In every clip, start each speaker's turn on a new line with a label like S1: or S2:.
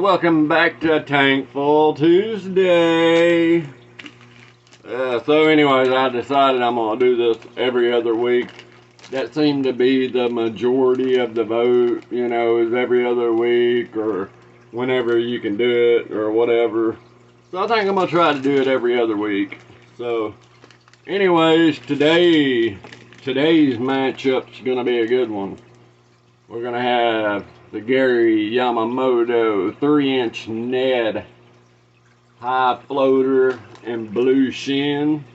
S1: Welcome back to Tankful Tuesday. So anyways, I decided I'm going to do this every other week. That seemed to be the majority of the vote, is every other week or whenever you can do it or whatever. So I think I'm going to try to do it every other week. So anyways, today's matchup's going to be a good one. We're going to have the Gary Yamamoto 3-inch Ned high floater and blue shin.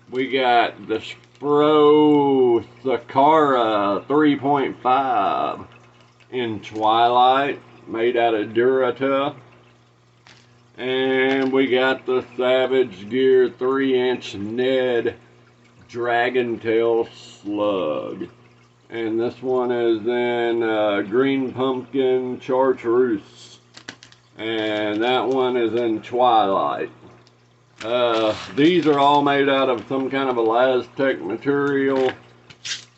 S1: We got the Spro Sakara 3.5 in Twilight, made out of Duratuff. And we got the Savage Gear 3-inch Ned Dragon Tail Slug. And this one is in Green Pumpkin Chartreuse. And that one is in Twilight. These are all made out of some kind of elastic material.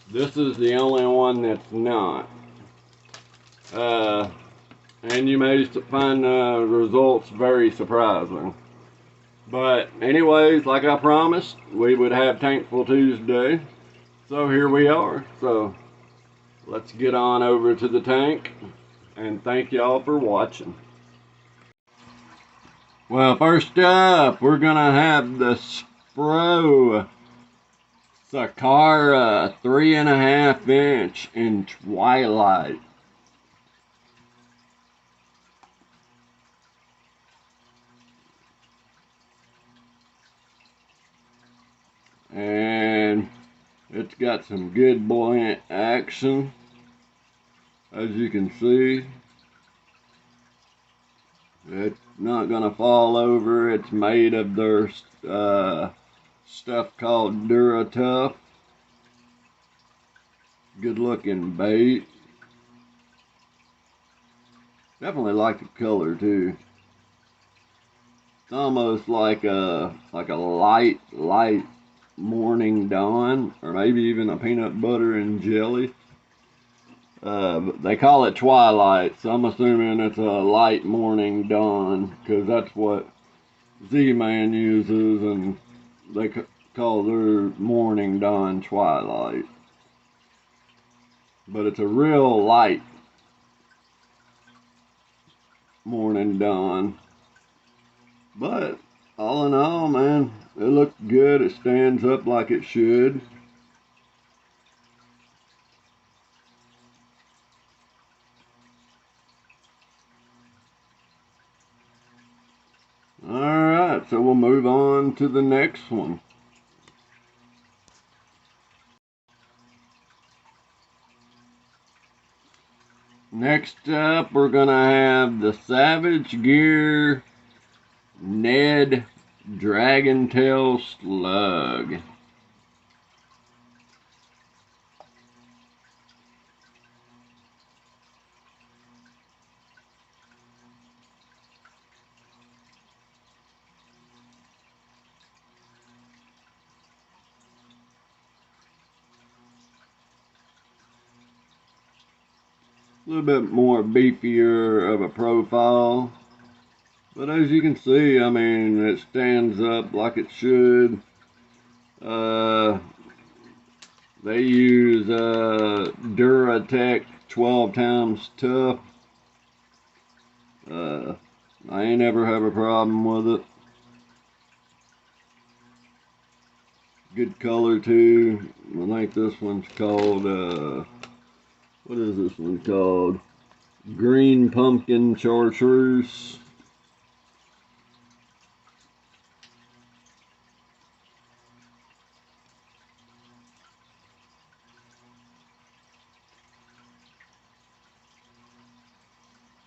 S1: This is the only one that's not. And you may find the results very surprising. But anyways, like I promised, we would have Tankful Tuesday. So here we are. So let's get on over to the tank, and thank y'all for watching. Well, first up, we're gonna have the Spro Sakara 3.5 inch in Twilight. And it's got some good buoyant action, as you can see. It's not going to fall over. It's made of their stuff called Duratuff. Good looking bait. Definitely like the color too. It's almost like a light morning dawn, or maybe even a peanut butter and jelly. They call it Twilight, so I'm assuming it's a light morning dawn, because that's what Z-Man uses, and they call their morning dawn Twilight. But it's a real light morning dawn. But all in all, man, it looks good. It stands up like it should. Alright, so we'll move on to the next one. Next up, we're going to have the Savage Gear Ned Dragon Tail Slug. A little bit more beefier of a profile, but as you can see, I mean, it stands up like it should. They use Duratec 12 times tough. I ain't ever have a problem with it. Good color too. I think this one's called what is this one called? Green Pumpkin Chartreuse.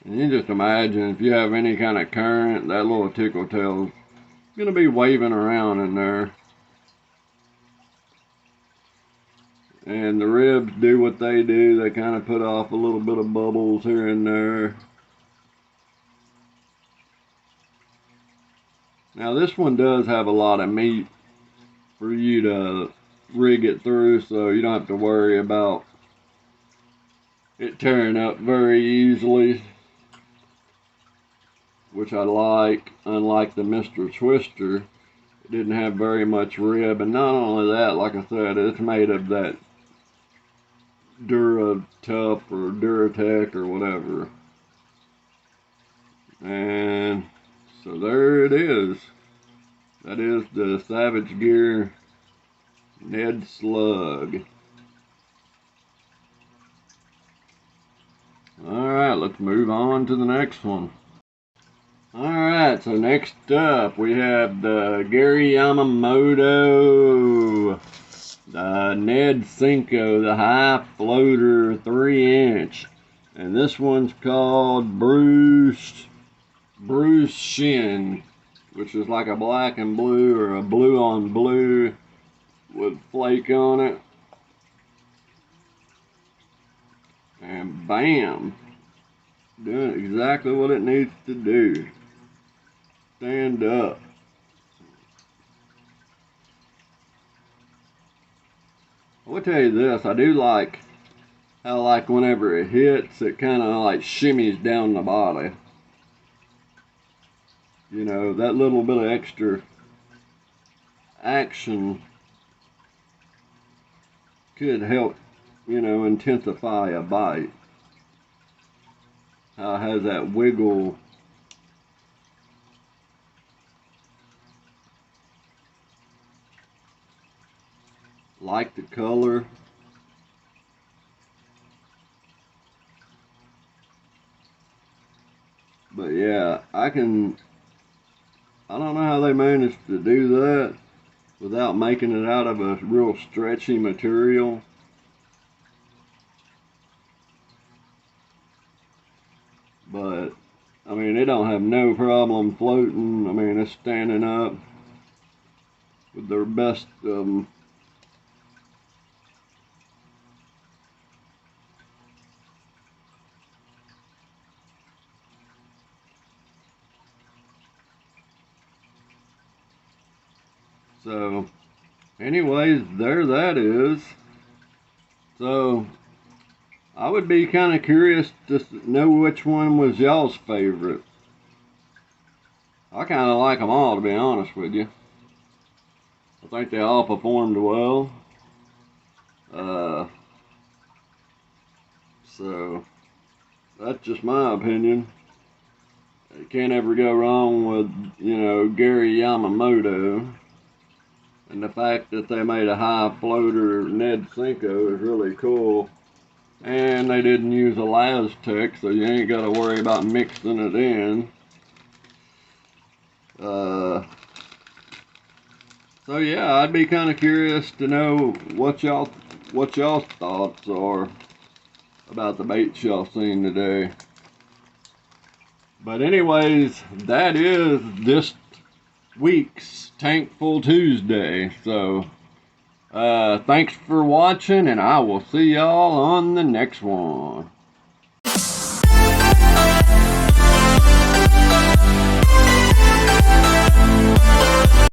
S1: And you just imagine if you have any kind of current, that little tickle tail's gonna be waving around in there. And the ribs do what they do. They kind of put off a little bit of bubbles here and there. Now this one does have a lot of meat for you to rig it through, so you don't have to worry about it tearing up very easily, which I like. Unlike the Mr. Twister, it didn't have very much rib, and not only that, like I said, it's made of that Dura-Tough or Duratech or whatever. And so there it is. That is the Savage Gear Ned Slug. Alright, let's move on to the next one. Alright, so next up we have the Gary Yamamoto, the Ned Cinco, the High Floater 3-inch. And this one's called Bruce Shin, which is like a black and blue or a blue on blue with flake on it. And bam, doing exactly what it needs to do. Stand up. I will tell you this, I do like how, like, whenever it hits, it kind of like shimmies down the body. You know, that little bit of extra action could help, you know, intensify a bite. How it has that wiggle. Like the color. But yeah, I don't know how they managed to do that without making it out of a real stretchy material. But, I mean, it don't have no problem floating. I mean, it's standing up with their best of them. So, anyways, there that is. So, I would be kind of curious to know which one was y'all's favorite. I kind of like them all, to be honest with you. I think they all performed well. So, that's just my opinion. You can't ever go wrong with, you know, Gary Yamamoto. And the fact that they made a high floater Ned Cinco is really cool. And they didn't use a Laztec, so you ain't got to worry about mixing it in. So yeah, I'd be kind of curious to know what y'all's thoughts are about the baits y'all seen today. But anyways, that is this week's Tankful Tuesday. So thanks for watching, and I will see y'all on the next one.